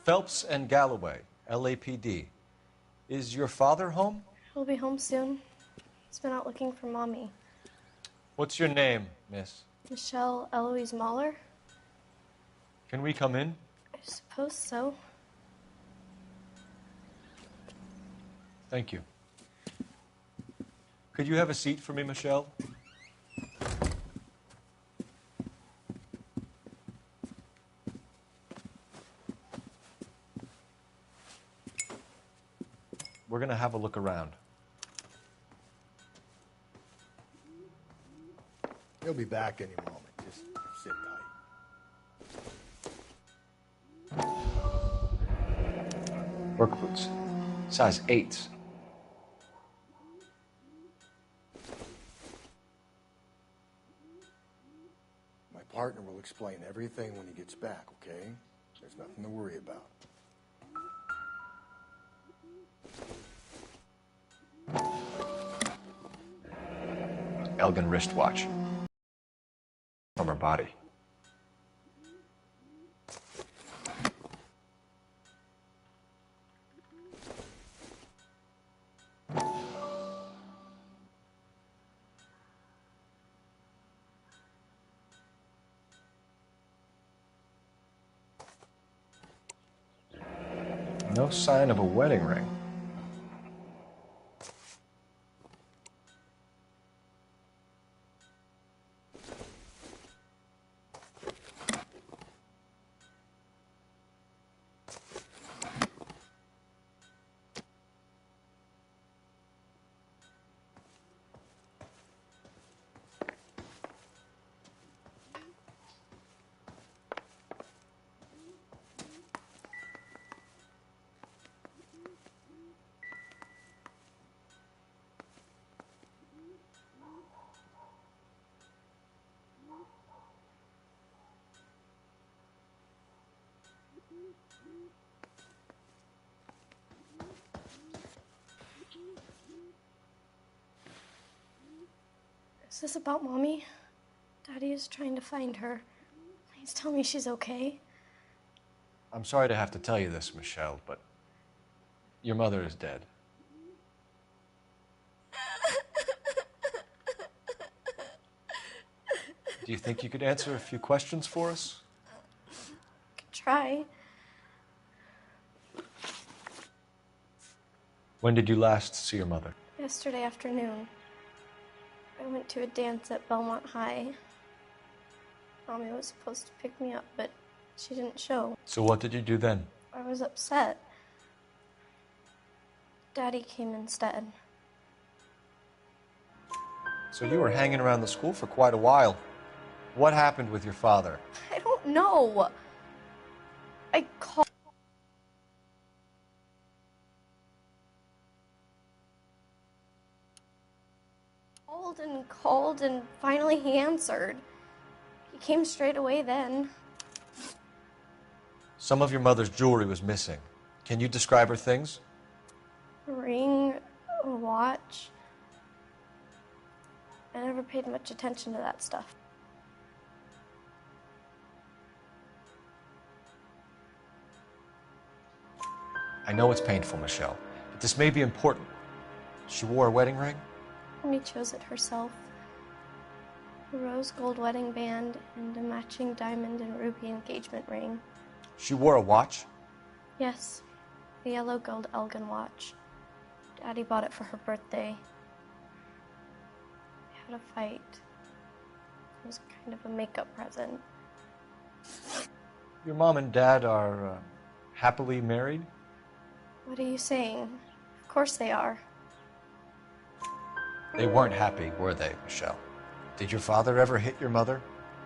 Phelps and Galloway, LAPD. Is your father home? He'll be home soon. He's been out looking for Mommy. What's your name, miss? Michelle Eloise Mahler? Can we come in? I suppose so. Thank you. Could you have a seat for me, Michelle? We're going to have a look around. He'll be back any moment. Just sit tight. Work boots. Size 8s. My partner will explain everything when he gets back, okay? There's nothing to worry about. Elgin wristwatch. From her body. No sign of a wedding ring. Is this about Mommy? Daddy is trying to find her. Please tell me she's okay. I'm sorry to have to tell you this, Michelle, but your mother is dead. Do you think you could answer a few questions for us? I could try. When did you last see your mother? Yesterday afternoon. I went to a dance at Belmont High. Mommy was supposed to pick me up, but she didn't show. So what did you do then? I was upset. Daddy came instead. So you were hanging around the school for quite a while. What happened with your father? I don't know. I called and called, and finally he answered. He came straight away then. Some of your mother's jewelry was missing. Can you describe her things? A ring, a watch. I never paid much attention to that stuff. I know it's painful, Michelle, but this may be important. She wore a wedding ring? Mommy chose it herself. A rose gold wedding band and a matching diamond and ruby engagement ring. She wore a watch? Yes, a yellow gold Elgin watch. Daddy bought it for her birthday. We had a fight. It was kind of a makeup present. Your mom and dad are happily married? What are you saying? Of course they are. They weren't happy, were they, Michelle? Did your father ever hit your mother?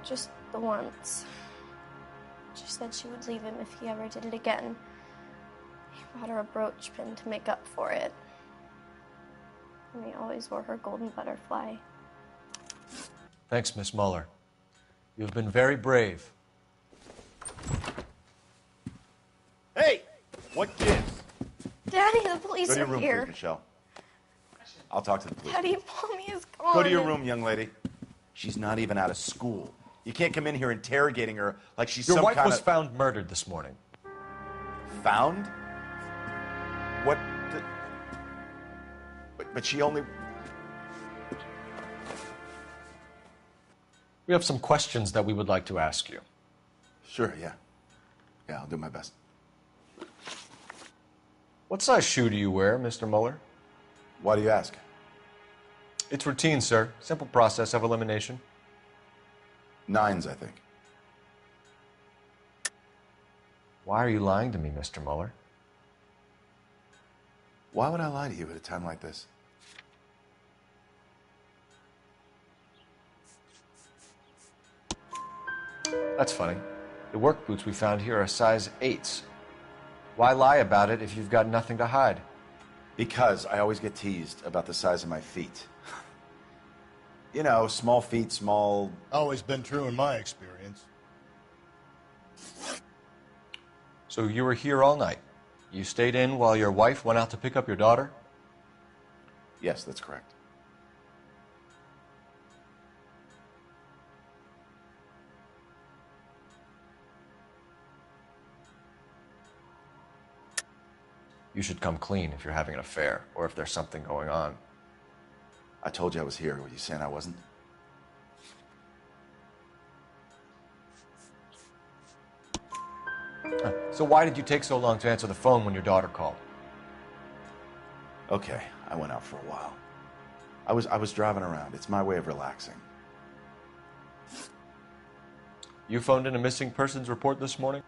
Just the once. She said she would leave him if he ever did it again. He bought her a brooch pin to make up for it. And he always wore her golden butterfly. Thanks, Miss Muller. You've been very brave. Hey! What gives? Daddy, the police Go to your are room, here. please, Michelle. I'll talk to the police. Daddy, Mommy is gone. Go to your room, young lady. She's not even out of school. You can't come in here interrogating her like she's Your some wife kind was of... found murdered this morning. found? What? But she only... We have some questions that we would like to ask you. Sure, yeah. Yeah, I'll do my best. What size shoe do you wear, Mr. Mueller? Why do you ask? It's routine, sir. Simple process of elimination. 9s, I think. Why are you lying to me, Mr. Mueller? Why would I lie to you at a time like this? That's funny. The work boots we found here are size 8s. Why lie about it if you've got nothing to hide? Because I always get teased about the size of my feet. You know, small feet, small... Always been true in my experience. So you were here all night. You stayed in while your wife went out to pick up your daughter? Yes, that's correct. You should come clean if you're having an affair or if there's something going on. I told you I was here. Were you saying I wasn't? So why did you take so long to answer the phone when your daughter called? Okay, I went out for a while. I was driving around. It's my way of relaxing. You phoned in a missing persons report this morning?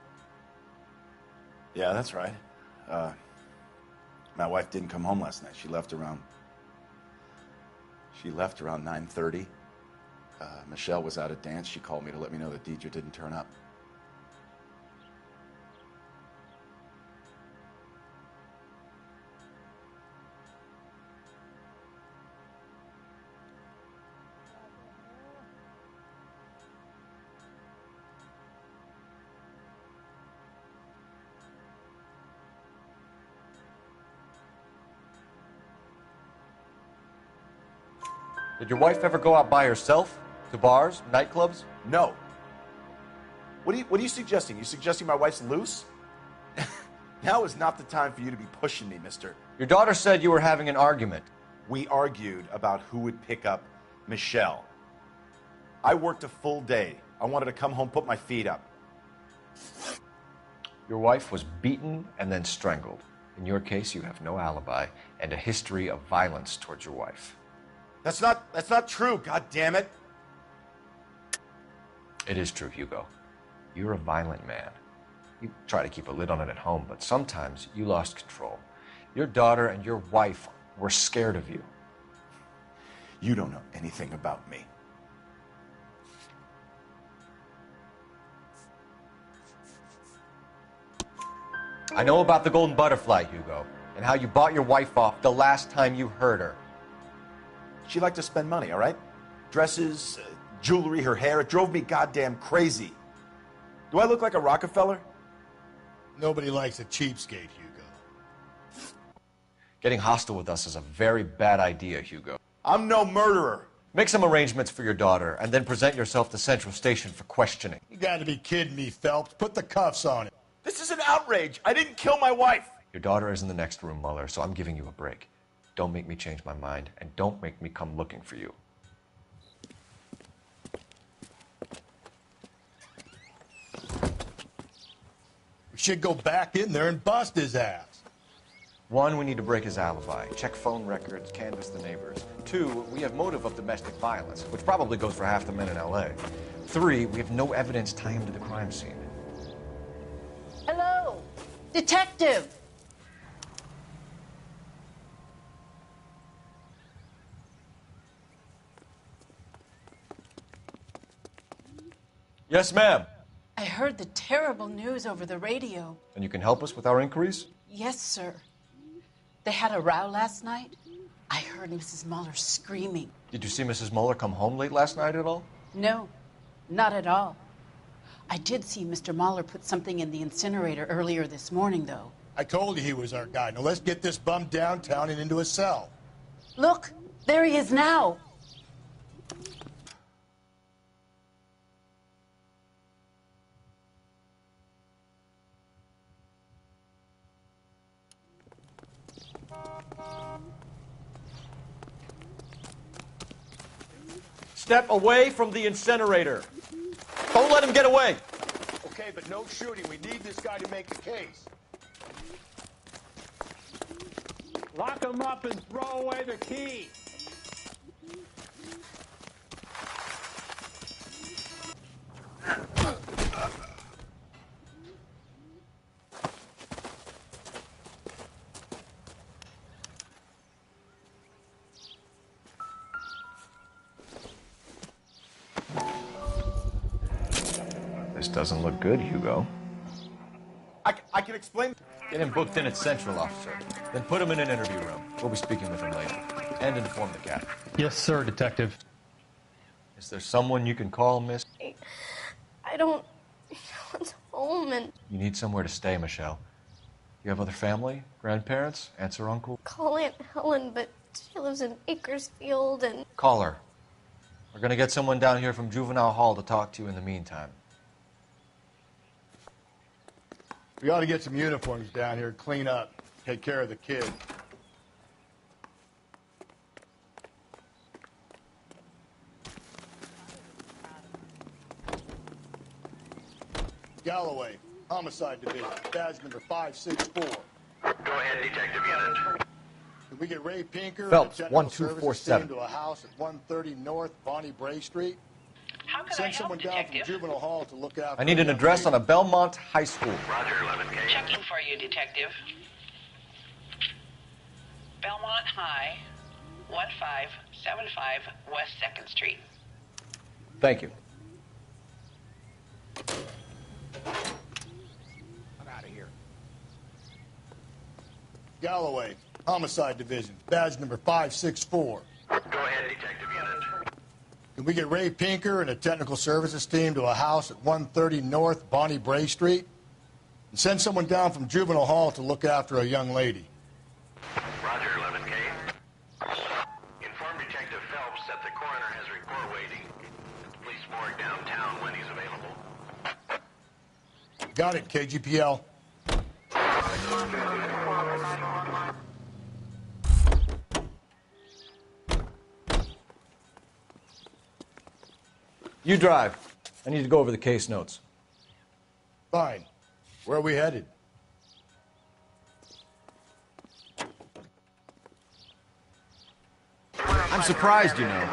Yeah, that's right. My wife didn't come home last night. She left around 9:30. Michelle was out at dance. She called me to let me know that Deidre didn't turn up. Did your wife ever go out by herself? To bars, nightclubs? No. What are you suggesting? You suggesting my wife's loose? Now is not the time for you to be pushing me, mister. Your daughter said you were having an argument. We argued about who would pick up Michelle. I worked a full day. I wanted to come home, put my feet up. Your wife was beaten and then strangled. In your case, you have no alibi and a history of violence towards your wife. That's not true, God damn it. It is true, Hugo. You're a violent man. You try to keep a lid on it at home, but sometimes you lost control. Your daughter and your wife were scared of you. You don't know anything about me. I know about the golden butterfly, Hugo, and how you bought your wife off the last time you heard her. She liked to spend money, all right? Dresses, jewelry, her hair. It drove me goddamn crazy. Do I look like a Rockefeller? Nobody likes a cheapskate, Hugo. Getting hostile with us is a very bad idea, Hugo. I'm no murderer. Make some arrangements for your daughter, and then present yourself to Central Station for questioning. You gotta be kidding me, Phelps. Put the cuffs on him. This is an outrage. I didn't kill my wife. Your daughter is in the next room, Mueller, so I'm giving you a break. Don't make me change my mind, and don't make me come looking for you. We should go back in there and bust his ass. 1, we need to break his alibi. Check phone records, canvass the neighbors. 2, we have motive of domestic violence, which probably goes for half the men in L.A. 3, we have no evidence tying him to the crime scene. Hello, detective. Yes, ma'am. I heard the terrible news over the radio. And you can help us with our inquiries? Yes, sir. They had a row last night. I heard Mrs. Mueller screaming. Did you see Mrs. Mueller come home late last night at all? No, not at all. I did see Mr. Mueller put something in the incinerator earlier this morning, though. I told you he was our guy. Now let's get this bum downtown and into a cell. Look, there he is now. Step away from the incinerator. Don't let him get away. Okay, but no shooting. We need this guy to make the case. Lock him up and throw away the key. This doesn't look good, Hugo. I can explain. Get him booked in at Central, officer. Then put him in an interview room. We'll be speaking with him later. And inform the cat. Yes, sir, Detective. Is there someone you can call, miss? I don't want home and You need somewhere to stay, Michelle. You have other family? Grandparents? Aunts or uncle? call Aunt Helen, but she lives in Bakersfield and Call her. We're gonna get someone down here from Juvenile Hall to talk to you in the meantime. We ought to get some uniforms down here, clean up, take care of the kid. Galloway, Homicide Division, badge number 564. Go ahead, Detective Unit. Can we get Ray Pinker Phelps, and the technical 1247. services team to a house at 130 North Bonnie Bray Street? How can I Send help, someone down Detective? from Juvenile Hall to look after I need an young address on lady. a Belmont High School. Roger, 11K. Checking for you, Detective. Belmont High, 1575 West 2nd Street. Thank you. I'm out of here. Galloway, Homicide Division, badge number 564. Go ahead, Detective Unit. Can we get Ray Pinker and a technical services team to a house at 130 North Bonnie Bray Street? And send someone down from Juvenile Hall to look after a young lady. Roger, 11K. Inform Detective Phelps that the coroner has report waiting at the police morgue downtown when he's available. Got it, KGPL. You drive. I need to go over the case notes. Fine. Where are we headed? I'm surprised, you know.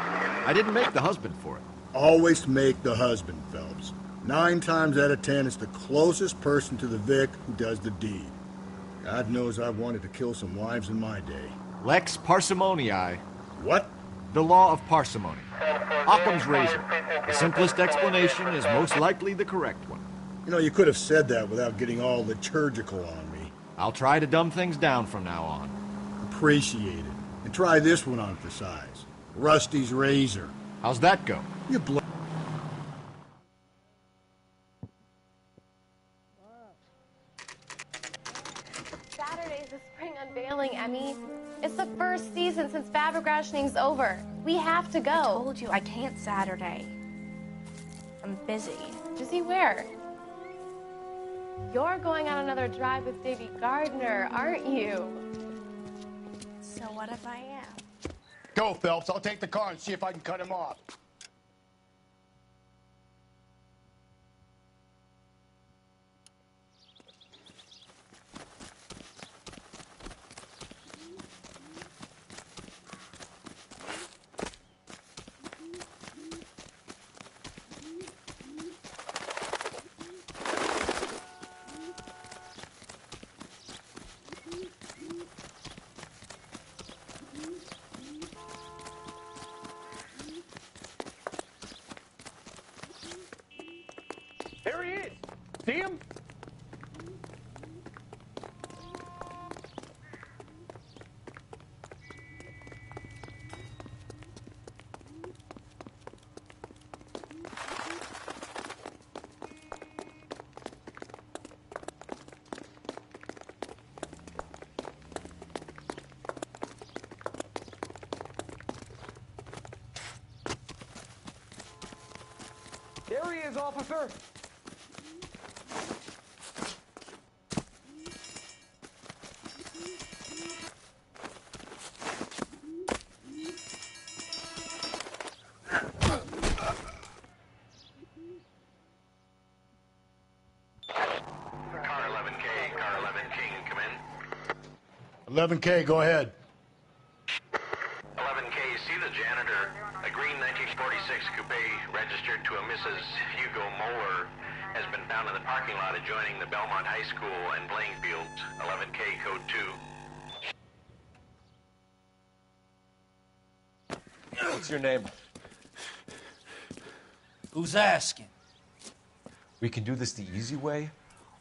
I didn't make the husband for it. Always make the husband, Phelps. 9 times out of 10, it's the closest person to the Vic who does the deed. God knows I've wanted to kill some wives in my day. Lex parsimoniae. What? The law of parsimony. Occam's razor. The simplest explanation is most likely the correct one. You know, you could have said that without getting all liturgical on me. I'll try to dumb things down from now on. Appreciate it. And try this one on for size. Rusty's razor. How's that go? You blow. Saturday's the spring unveiling, Emmy. It's the first season since fabric rationing's over. We have to go. I told you I can't Saturday. I'm busy. Busy where? You're going on another drive with Davy Gardner, aren't you? So what if I am? Go, Phelps. I'll take the car and see if I can cut him off. There he is. See him? There he is, officer. 11K, go ahead. 11K, see the janitor. A green 1946 coupe registered to a Mrs. Hugo Moeller has been found in the parking lot adjoining the Belmont High School and playing fields. 11K, code 2. What's your name? Who's asking? We can do this the easy way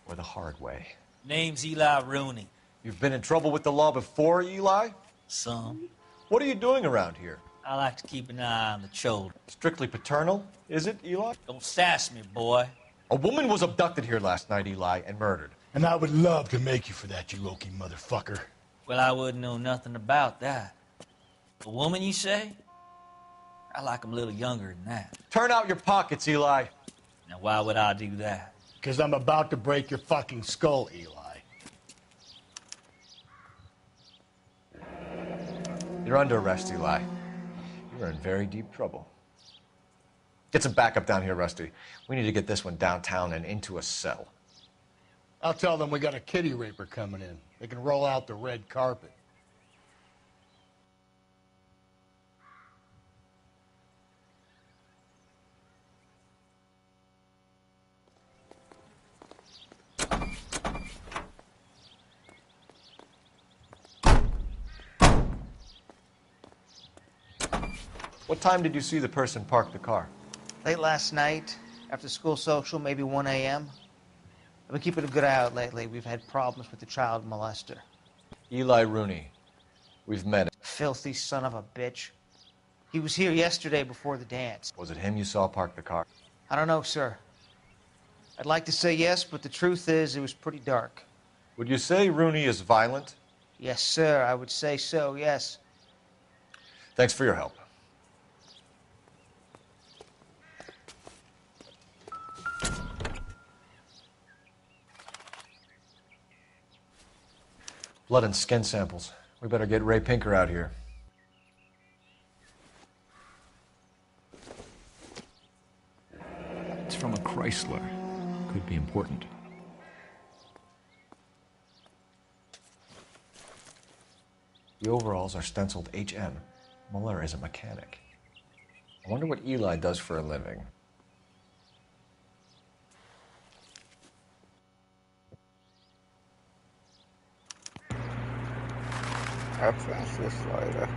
or the hard way. Name's Eli Rooney. You've been in trouble with the law before, Eli? Some. What are you doing around here? I like to keep an eye on the children. Strictly paternal, is it, Eli? Don't sass me, boy. A woman was abducted here last night, Eli, and murdered. And I would love to make you for that, you oaky motherfucker. Well, I wouldn't know nothing about that. A woman, you say? I like 'em a little younger than that. Turn out your pockets, Eli. Now, why would I do that? Because I'm about to break your fucking skull, Eli. You're under arrest, Eli. You're in very deep trouble. Get some backup down here, Rusty. We need to get this one downtown and into a cell. I'll tell them we got a kitty raper coming in. They can roll out the red carpet. What time did you see the person park the car? Late last night, after school social, maybe 1 a.m. I've been keeping a good eye out lately. We've had problems with the child molester. Eli Rooney. We've met him. Filthy son of a bitch. He was here yesterday before the dance. Was it him you saw park the car? I don't know, sir. I'd like to say yes, but the truth is it was pretty dark. Would you say Rooney is violent? Yes, sir. I would say so, yes. Thanks for your help. Blood and skin samples. We better get Ray Pinker out here. It's from a Chrysler. Could be important. The overalls are stenciled HM. Muller is a mechanic. I wonder what Eli does for a living. Absence this later.